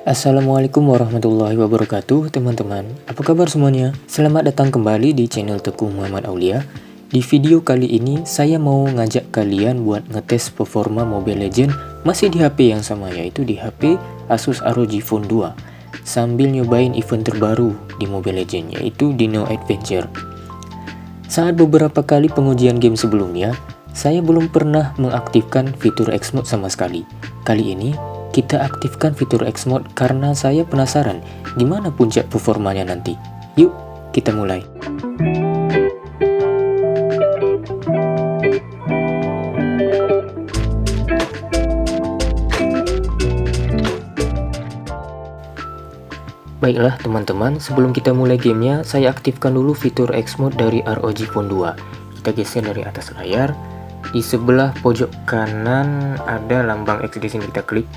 Assalamualaikum warahmatullahi wabarakatuh teman-teman. Apa kabar semuanya? Selamat datang kembali di channel Teguh Muhammad Aulia. Di video kali ini saya mau ngajak kalian buat ngetes performa Mobile Legends masih di HP yang sama, yaitu di HP Asus ROG Phone 2, sambil nyobain event terbaru di Mobile Legends, yaitu Dino Adventure. Saat beberapa kali pengujian game sebelumnya, saya belum pernah mengaktifkan fitur X Mode sama sekali. Kali ini kita aktifkan fitur X Mode karena saya penasaran gimana puncak performanya nanti. Yuk, kita mulai. Baiklah teman-teman, sebelum kita mulai gamenya, saya aktifkan dulu fitur X Mode dari ROG Phone 2. Kita geser dari atas layar. Di sebelah pojok kanan ada lambang X, di sini kita klik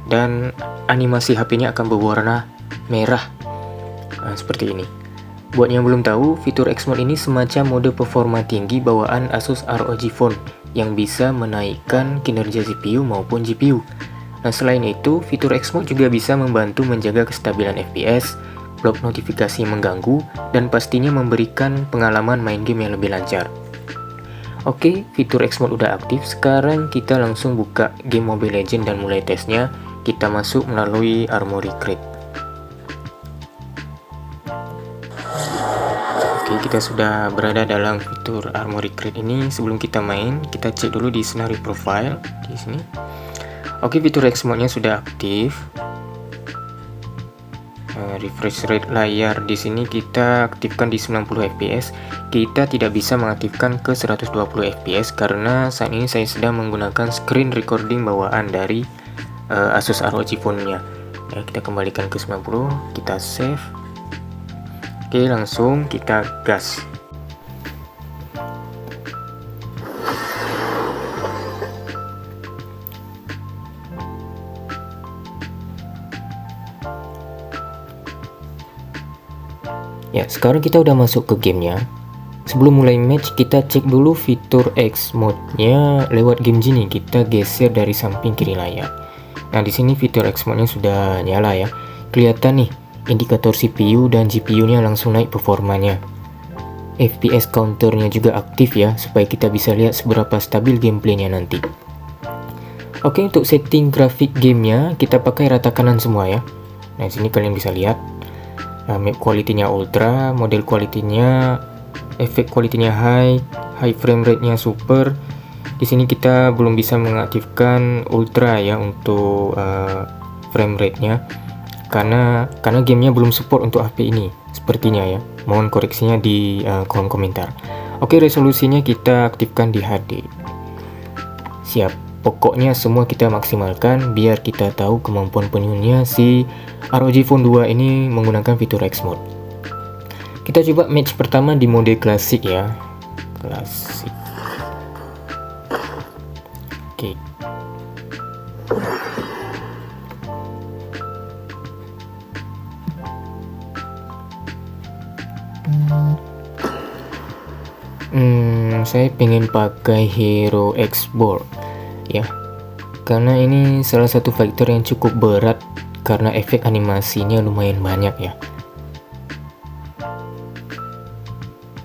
dan animasi HP-nya akan berwarna merah. Nah, seperti ini. Buat yang belum tahu, fitur X Mode ini semacam mode performa tinggi bawaan Asus ROG Phone yang bisa menaikkan kinerja CPU maupun GPU. Nah, selain itu, fitur X Mode juga bisa membantu menjaga kestabilan FPS, blok notifikasi mengganggu, dan pastinya memberikan pengalaman main game yang lebih lancar. Oke, fitur X Mode udah aktif. Sekarang kita langsung buka game Mobile Legends dan mulai tesnya. Kita masuk melalui Armoury Crate. Oke, kita sudah berada dalam fitur Armoury Crate ini. Sebelum kita main, kita cek dulu di Scenario Profile di sini. Oke, fitur X Mode-nya sudah aktif. Refresh rate layar di sini kita aktifkan di 90 fps. Kita tidak bisa mengaktifkan ke 120 fps karena saat ini saya sedang menggunakan screen recording bawaan dari Asus ROG Phone-nya. Ya, kita kembalikan ke 90, kita save. Oke, langsung kita gas. Ya, sekarang kita udah masuk ke gamenya. Sebelum mulai match, kita cek dulu fitur X Mode-nya lewat game Genie. Kita geser dari samping kiri layar. Nah, di sini fitur X Mode-nya sudah nyala ya. Kelihatan nih, indikator CPU dan GPU-nya langsung naik performanya. FPS counter-nya juga aktif ya, supaya kita bisa lihat seberapa stabil gameplaynya nanti. Oke, untuk setting grafik gamenya, kita pakai rata kanan semua ya. Nah, di sini kalian bisa lihat. Map quality-nya ultra, model quality-nya, efek quality-nya high frame rate-nya super. Di sini kita belum bisa mengaktifkan ultra ya untuk frame rate-nya karena gamenya belum support untuk HP ini sepertinya ya. Mohon koreksinya di kolom komentar. Oke, resolusinya kita aktifkan di HD. Siap. Pokoknya semua kita maksimalkan biar kita tahu kemampuan penuhnya si ROG Phone 2 ini menggunakan fitur X Mode. Kita coba match pertama di mode klasik ya. Klasik. Oke. Saya pengen pakai Hero X-Borg ya, karena ini salah satu fighter yang cukup berat karena efek animasinya lumayan banyak ya.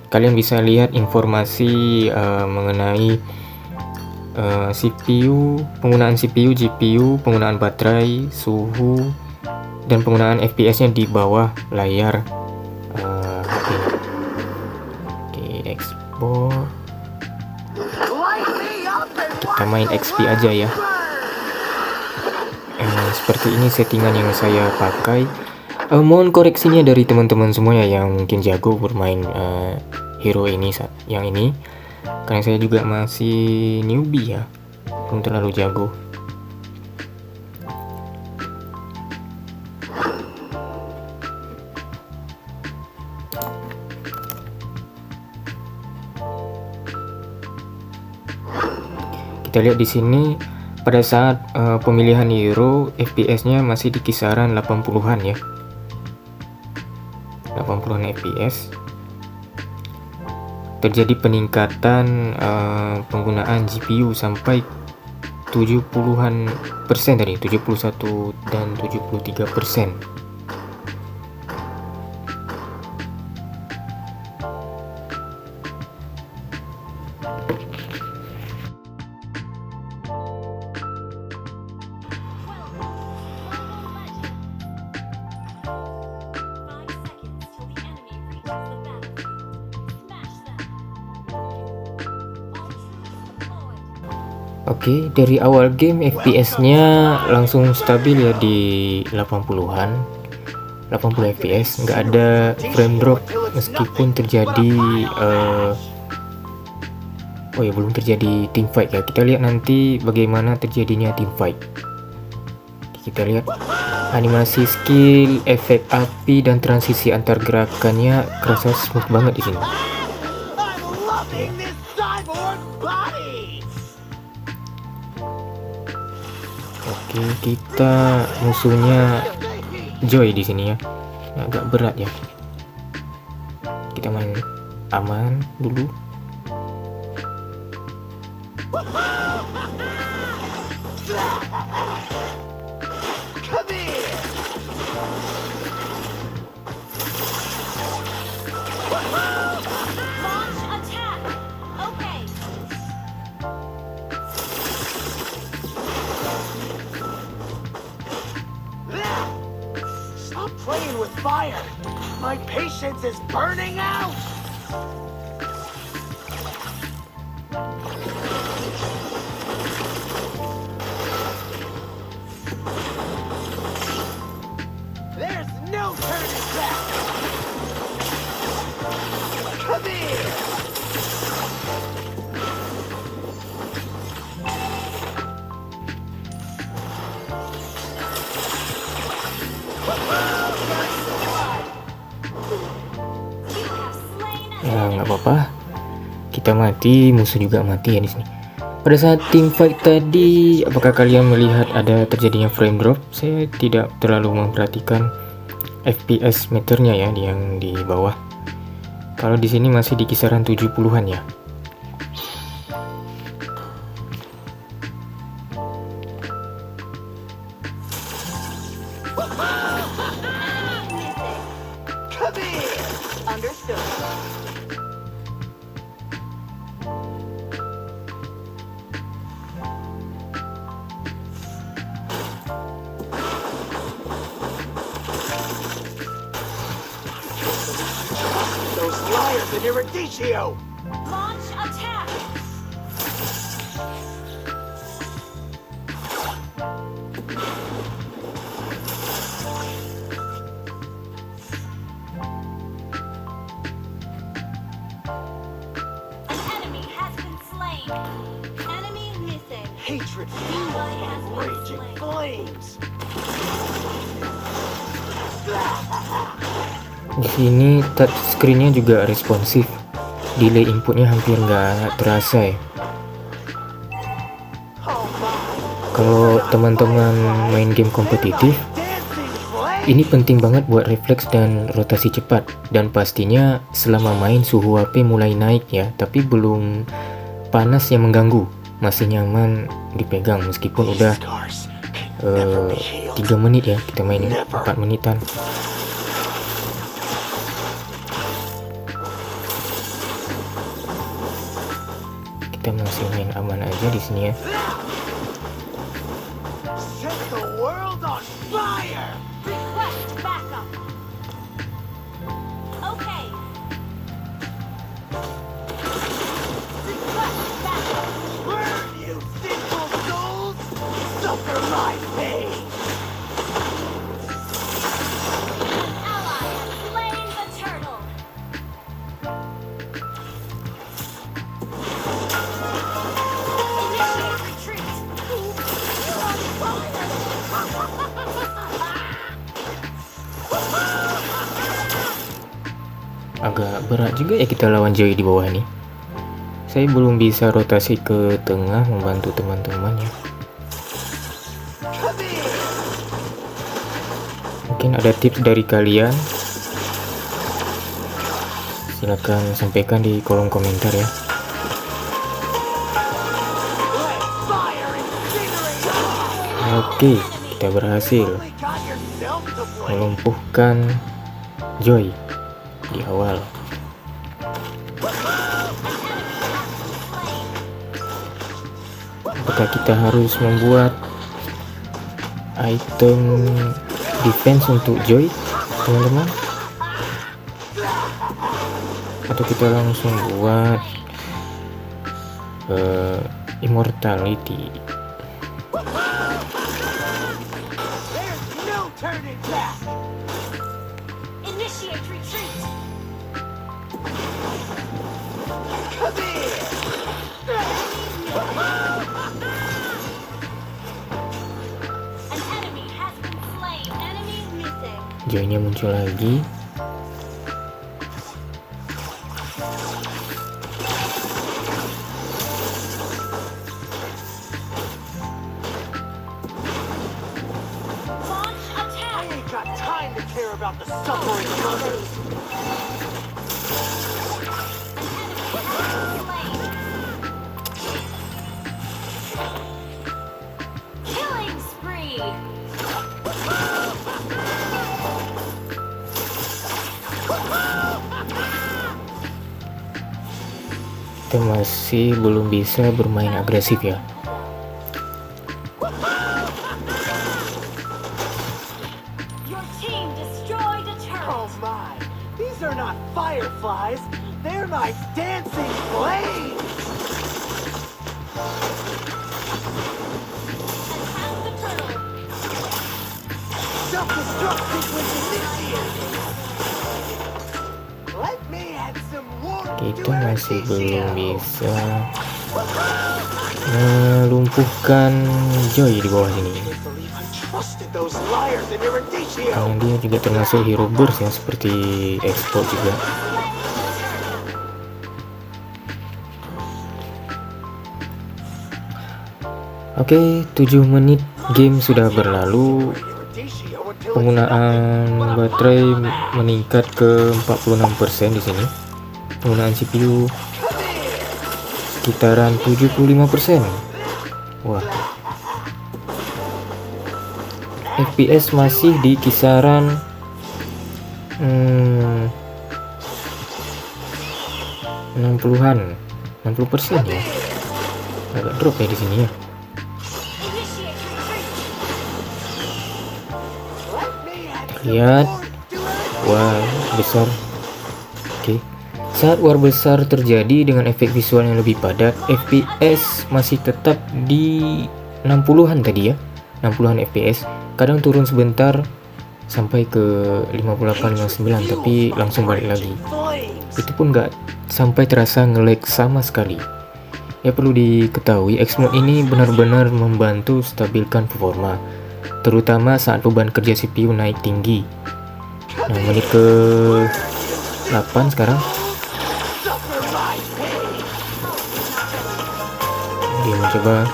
Kalian bisa lihat informasi mengenai CPU, penggunaan CPU, GPU, penggunaan baterai, suhu, dan penggunaan FPS-nya di bawah layar HP. Oke, export. Kita main XP aja ya. Seperti ini settingan yang saya pakai. Mohon koreksinya dari teman-teman semua ya yang mungkin jago bermain hero ini yang ini, karena saya juga masih newbie ya, belum terlalu jago. Kita lihat di sini pada saat pemilihan hero, FPS-nya masih di kisaran 80-an ya. 80-an FPS. Terjadi peningkatan penggunaan GPU sampai 70-an persen tadi, 71 dan 73%. Oke, dari awal game FPS-nya langsung stabil ya di 80-an. 80 FPS, nggak ada frame drop meskipun terjadi oh ya, belum terjadi team fight ya. Kita lihat nanti bagaimana terjadinya team fight. Kita lihat animasi skill, efek api dan transisi antar gerakannya kerasa smooth banget di sini. Oke, kita musuhnya Joy di sini ya. Agak berat ya. Kita main aman dulu. Playing with fire. My patience is burning out. There's no turning back. Come here. Ya nggak apa-apa, kita mati, musuh juga mati ya di sini. Pada saat team fight tadi, apakah kalian melihat ada terjadinya frame drop? Saya tidak terlalu memperhatikan FPS meternya ya, yang di bawah. Kalau di sini masih di kisaran 70-an ya. Those liars in Eruditio! Launch attack! An enemy has been slain. Enemy missing. Hatred fuels my raging flames! Di sini touchscreen-nya juga responsif. Delay inputnya hampir nggak terasa ya. Kalau teman-teman main game kompetitif, ini penting banget buat refleks dan rotasi cepat. Dan pastinya selama main suhu HP mulai naik ya, tapi belum panas yang mengganggu. Masih nyaman dipegang meskipun udah 3 menit ya, kita mainin 4 menitan. Kita masih main aman aja di sini ya. Set the world on fire! Request backup. Okay. Request backup. Burn, you sinful souls! Suffer my pain! Ally has slain the turtle. Initiate retreat. You're on fire! Agak berat juga ya kita lawan Joy di bawah nih. Saya belum bisa rotasi ke tengah membantu teman-teman ya. Come here! Mungkin ada tips dari kalian, silahkan sampaikan di kolom komentar ya. Let fire extinguish Oke, kita berhasil Only got yourself to blame. melumpuhkan Joy di awal. Apakah kita harus membuat item defense untuk Joy, teman-teman? Atau kita langsung buat immortality? There's no turning back. Initiate retreat. Come here. An enemy has been slain. Enemy missing. Joy-nya muncul lagi. Launch I attack. ain't got time to care about the suffering of others. Killing spree. Kita masih belum bisa bermain agresif ya. Your team destroyed a Oh turret. my, these are not fireflies. They're my dancing flames. Attack the turtle. Self-destruct sequence initiated. Let me add some warmth Kita to our masih belum ratio. bisa melumpuhkan Joy di bawah sini. Can't believe I trusted those liars in Eruditio. Karena dia juga termasuk hero burst ya, seperti Expo juga. Oke, 7 menit game sudah berlalu. Eruditio until it's Penggunaan nothing but a baterai fire. meningkat ke 46% di sini. Penggunaan CPU sekitaran 75%. Wah. FPS masih di kisaran 60-an, 60% ya. Agak drop ya di sini ya. Initiate retreat. Let me add some Lihat. warmth to our Wah, besar. Oke. Saat war besar terjadi dengan efek visual yang lebih padat, FPS masih tetap di 60-an tadi ya. 60-an FPS. Kadang turun sebentar sampai ke 58-59 tapi langsung balik lagi. flames. Itu pun nggak sampai terasa nge-lag sama sekali. Ya perlu diketahui, X-Mode ini benar-benar membantu stabilkan performa, terutama saat beban kerja CPU naik tinggi. Nah, menit ke 8 sekarang. Suffer my pain. Dia mencoba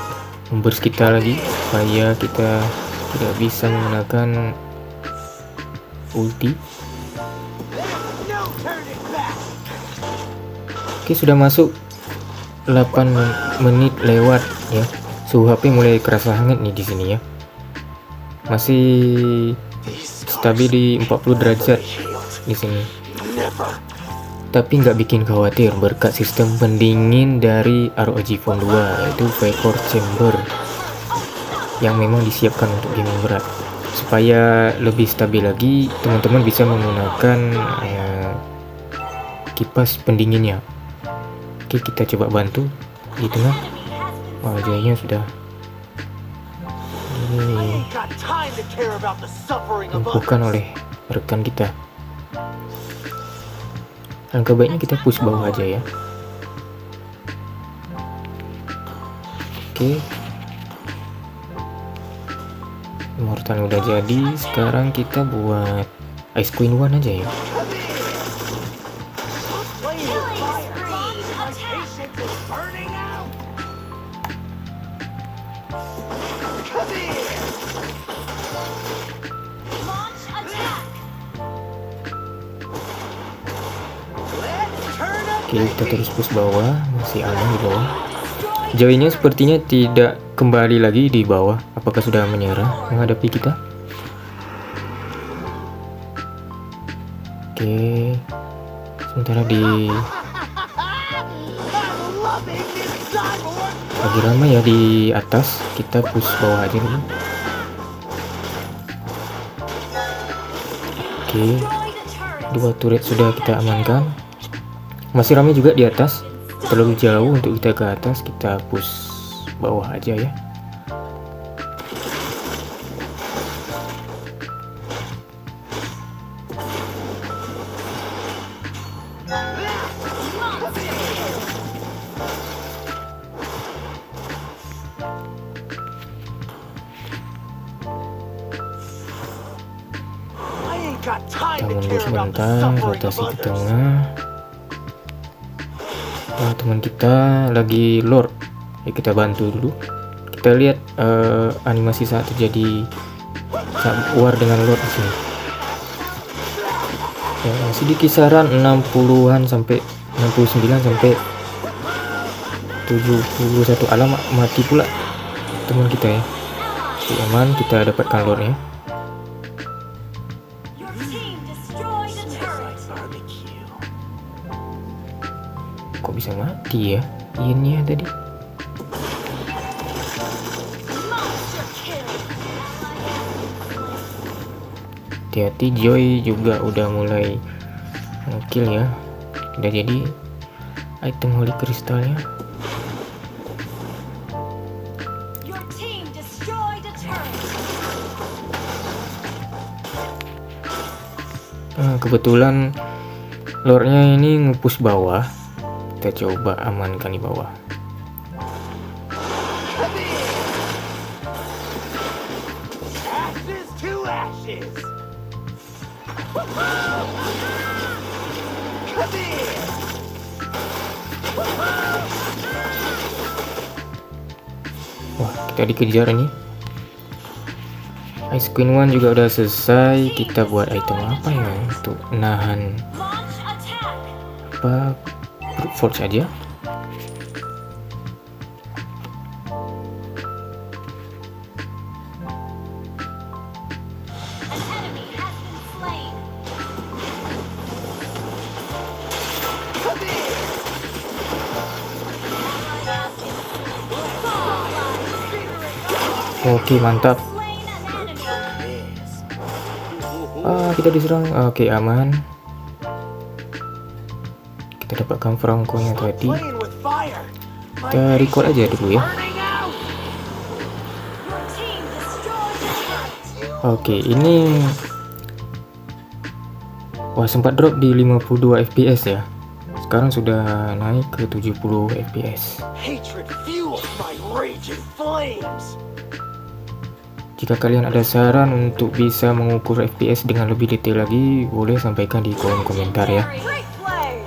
memburst kita lagi supaya kita tidak bisa menggunakan ulti. There's no turning back. Oke, sudah masuk 8 menit lewat ya. Suhu HP mulai kerasa hangat nih di sini ya. Masih These stabil di 40 derajat di sini. never. Tapi nggak bikin khawatir berkat sistem pendingin dari ROG Phone 2, yaitu Vapor Chamber yang memang disiapkan untuk gaming berat. Supaya lebih stabil lagi, teman-teman bisa menggunakan kipas pendinginnya. Oke, kita coba bantu di tengah. Wah, Joy-nya sudah I ain't got time to care about the suffering of dilumpuhkan others. oleh rekan kita. Langkah baiknya kita push bawah aja ya. Oke. Immortal udah jadi, sekarang kita buat Ice Queen 1 aja ya. Playing with Killing fire. spree. My Attack. patience is burning out. Come here. Launch attack. Let's turn up Oke, kita the terus heat. push bawah, masih aman di bawah. Destroy Joy-nya sepertinya tidak kembali lagi di bawah. Apakah sudah menyerah menghadapi kita? Oke. Sementara di I'm loving this cyborg. lagi ramai ya di atas. Kita push bawah aja dulu. Oke. Destroy the turret. Dua turret sudah kita amankan. Masih ramai juga di atas. Terlalu jauh untuk kita ke atas. Kita push bawah aja ya. I ain't got time Kita to mundur care about the sebentar, suffering of rotasi ke others. tengah. Nah, teman kita lagi lord. Ya, kita bantu dulu. Kita lihat animasi saat terjadi saat war dengan lord di sini. Ya, masih di kisaran 60-an sampai 69 sampai 71. Alamak, mati pula teman kita ya. Oke, aman, kita dapatkan lordnya. Your team destroyed a turret. Barbecue. Kok bisa mati ya Iannya tadi? Monster kill. Hati-hati, Joy juga udah mulai ngekill ya. Udah jadi item holy kristalnya. Your team destroyed a turret. Kebetulan lordnya ini ngepush bawah. Kita coba amankan di bawah. Come in. Ashes to ashes. Come in. Wah, kita dikejar ini. Ice Queen One juga udah selesai. Kita buat item apa ya untuk nahan Launch attack. apa brute force aja. An enemy has been slain. Come in. Oke, mantap. Slain an enemy. Kita diserang. Oke, aman. Kita dapatkan Franco-nya tadi. Playing with fire. My Kita record aja dulu ya. burning out. Your team destroyed a turret. Oke, ini wah, sempat drop di 52 fps ya. Sekarang sudah naik ke 70 fps. Hatred fuels my raging flames. Jika kalian ada saran untuk bisa mengukur fps dengan lebih detail lagi, boleh sampaikan di kolom komentar ya. Great play.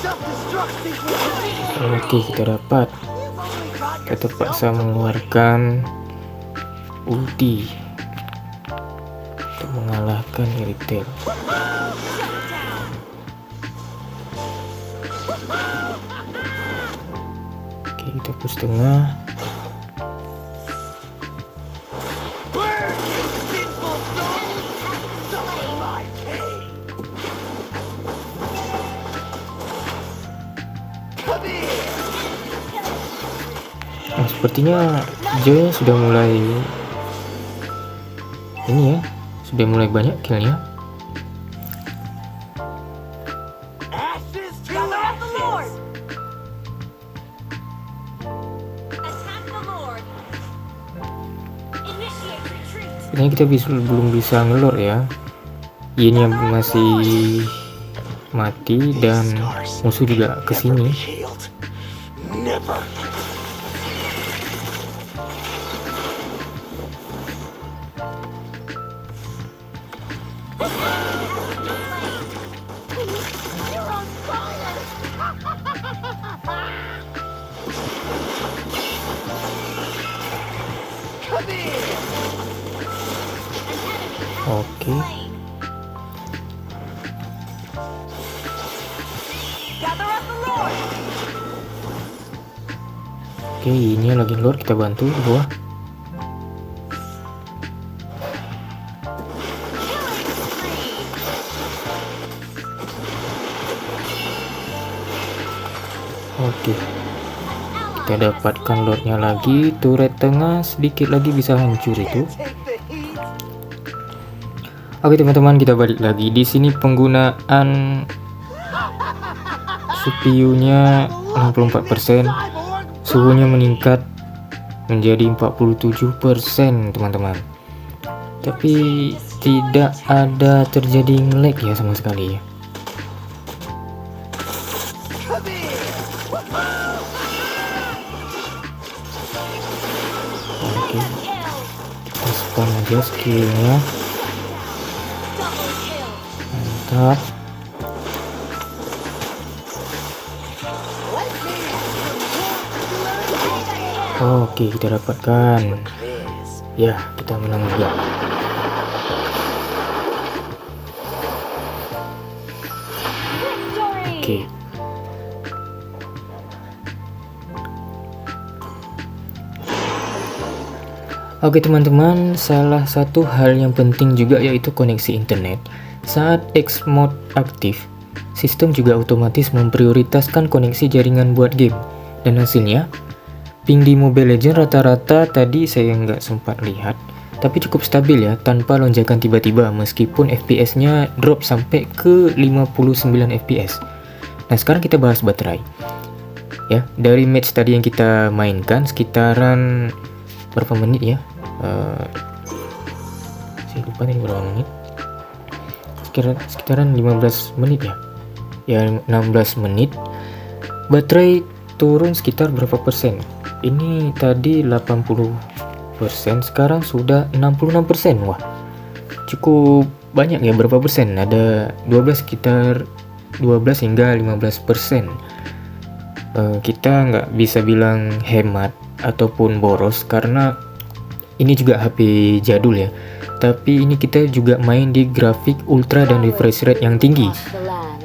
Self-destruct sequence. Oke, kita dapat. You've only got Kita terpaksa yourself. mengeluarkan ulti untuk mengalahkan Irithel. Oke, kita push tengah. Burn, you sinful souls! Suffer my pain. Come in. Nah, sepertinya Joy sudah mulai ini ya, sudah mulai banyak killnya. Ashes to Gather up the Lord. ashes. Attack the Lord. Initiate retreat. Sepertinya kita belum bisa ngelor ya. Iannya masih mati dan musuh juga Never kesini. be healed. Never. You're on fire. Come in. Oke. slain. Gather up the Lord. Oke, ini lagi lord, kita bantu di bawah. Oke, kita dapatkan lordnya lagi. Turret tengah sedikit lagi bisa hancur itu. Take the heat. Oke teman-teman, kita balik lagi. Di sini penggunaan CPU-nya 64%, Cyborg. suhunya meningkat menjadi 47% teman-teman. Tapi tidak ada terjadi nge-lag ya sama sekali ya. Come here. Oke, Kill. kita spam aja skillnya. Double kill. Mantap. Oke, kita dapatkan. Ya, kita menang juga. Victory. Oke. Oke teman-teman, salah satu hal yang penting juga yaitu koneksi internet. Saat X mode aktif, sistem juga otomatis memprioritaskan koneksi jaringan buat game. Dan hasilnya, ping di Mobile Legends rata-rata tadi saya nggak sempat lihat, tapi cukup stabil ya, tanpa lonjakan tiba-tiba meskipun FPS-nya drop sampai ke 59 FPS. Nah sekarang kita bahas baterai. Ya, dari match tadi yang kita mainkan sekitaran berapa menit ya? Saya lupa nih berapa menit. Sekitaran 15 menit ya. Ya 16 menit. Baterai turun sekitar berapa persen? Ini tadi 80%, sekarang sudah 66%. Wah, cukup banyak ya. Berapa persen? Ada 12, sekitar 12 hingga 15%. Kita nggak bisa bilang hemat ataupun boros karena ini juga HP jadul ya. Tapi ini kita juga main di grafik ultra dan refresh rate yang tinggi.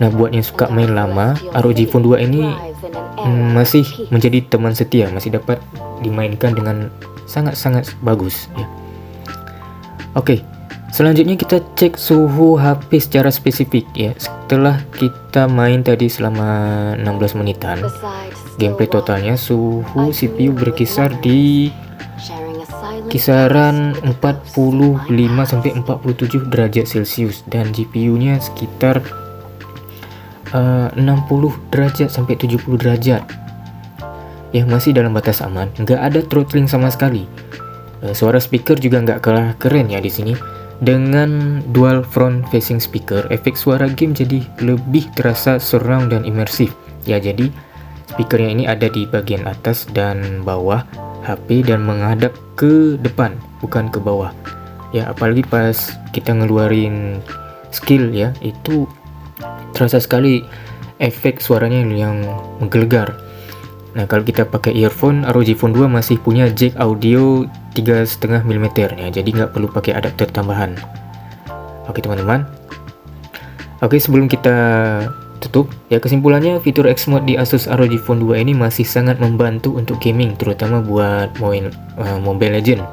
Nah, buat yang suka main lama, ROG Phone 2 ini masih menjadi teman setia, masih dapat dimainkan dengan sangat-sangat bagus ya. Oke, selanjutnya kita cek suhu HP secara spesifik ya. Setelah kita main tadi selama 16 menitan, gameplay totalnya suhu CPU berkisar di kisaran 45 sampai 47 derajat Celcius dan GPU-nya sekitar 60 derajat sampai 70 derajat. Ya, masih dalam batas aman, nggak ada throttling sama sekali. Suara speaker juga nggak kalah keren ya di sini. Dengan dual front facing speaker, efek suara game jadi lebih terasa surround dan imersif. Ya, jadi speakernya ini ada di bagian atas dan bawah HP dan menghadap ke depan, bukan ke bawah. Ya, apalagi pas kita ngeluarin skill ya, itu terasa sekali efek suaranya yang menggelegar. Nah, kalau kita pakai earphone, ROG Phone 2 masih punya jack audio 3,5 mm ya, jadi nggak perlu pakai adapter tambahan. Oke teman-teman. Oke, sebelum kita tutup ya, kesimpulannya fitur X Mode di Asus ROG Phone 2 ini masih sangat membantu untuk gaming, terutama buat Mobile Legends.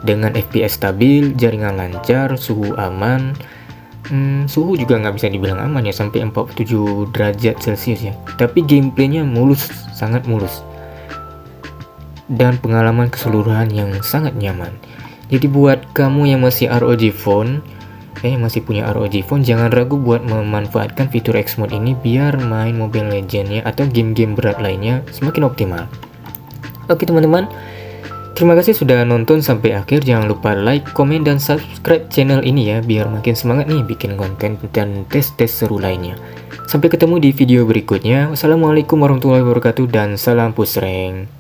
Dengan FPS stabil, jaringan lancar, suhu aman. Suhu juga nggak bisa dibilang aman ya, sampai 47 derajat Celcius ya. Tapi gameplaynya mulus, sangat mulus. Dan pengalaman keseluruhan yang sangat nyaman. Jadi buat kamu yang masih ROG Phone, yang masih punya ROG Phone, jangan ragu buat memanfaatkan fitur X Mode ini biar main Mobile Legends-nya atau game-game berat lainnya semakin optimal. Oke teman-teman, terima kasih sudah nonton sampai akhir. Jangan lupa like, komen, dan subscribe channel ini ya, biar makin semangat nih bikin konten dan tes-tes seru lainnya. Sampai ketemu di video berikutnya. Wassalamualaikum warahmatullahi wabarakatuh dan salam push rank.